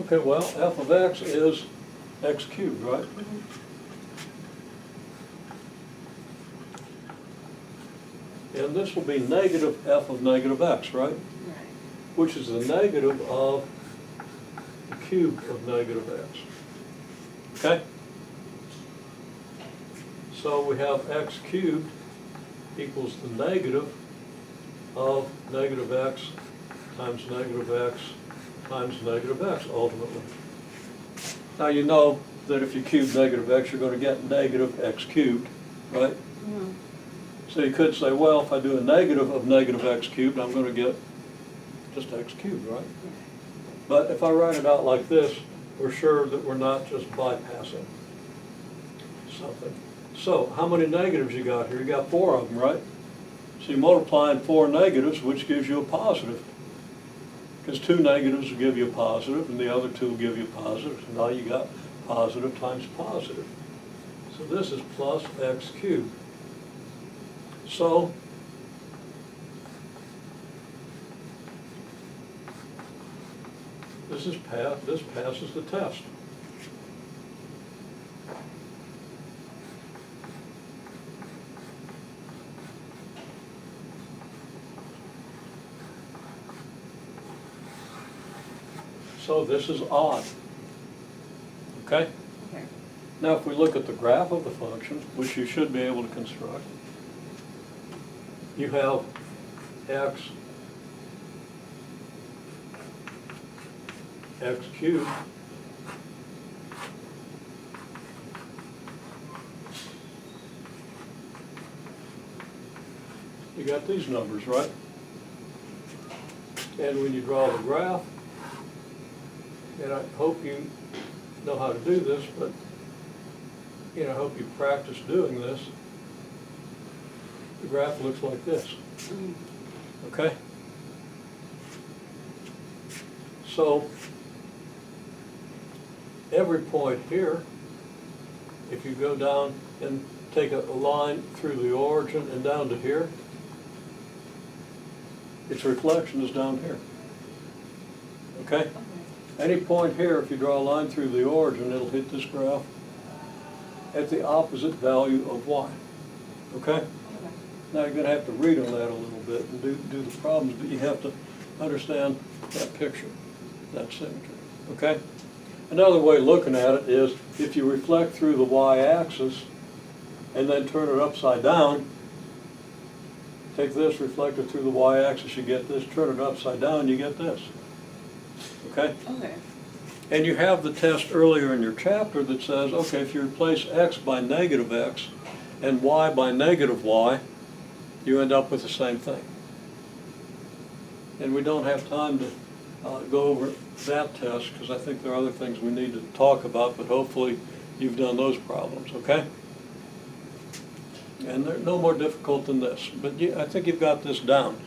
Okay, well, f of x is x cubed, right? And this will be negative f of negative x, right? Right. Which is the negative of the cube of negative x. Okay? So we have x cubed equals the negative of negative x times negative x times negative x ultimately. Now you know that if you cube negative x, you're going to get negative x cubed, right? Mm-hmm. So you could say, well, if I do a negative of negative x cubed, I'm going to get just x cubed, right? But if I write it out like this, we're sure that we're not just bypassing something. So how many negatives you got here? You got 4 of them, right? So you multiply in 4 negatives, which gives you a positive. Because 2 negatives will give you a positive, and the other 2 will give you a positive. So now you got positive times positive. So this is plus x cubed. So this passes the test. So this is odd. Okay? Okay. Now if we look at the graph of the function, which you should be able to construct, you have x cubed you got these numbers, right? And when you draw the graph, and I hope you know how to do this, but I hope you practice doing this, the graph looks like this. Okay? So every point here, if you go down and take a line through the origin and down to here, its reflection is down here. Okay? Any point here, if you draw a line through the origin, it'll hit this graph at the opposite value of y. Okay? Now you're going to have to read on that a little bit and do the problems, but you have to understand that picture, that symmetry. Okay? Another way of looking at it is if you reflect through the y-axis and then turn it upside down, take this, reflect it through the y-axis, you get this, turn it upside down, you get this. Okay? Okay. And you have the test earlier in your chapter that says, okay, if you replace x by negative x and y by negative y, you end up with the same thing. And we don't have time to go over that test because I think there are other things we need to talk about, but hopefully you've done those problems, okay? And they're no more difficult than this, but I think you've got this down.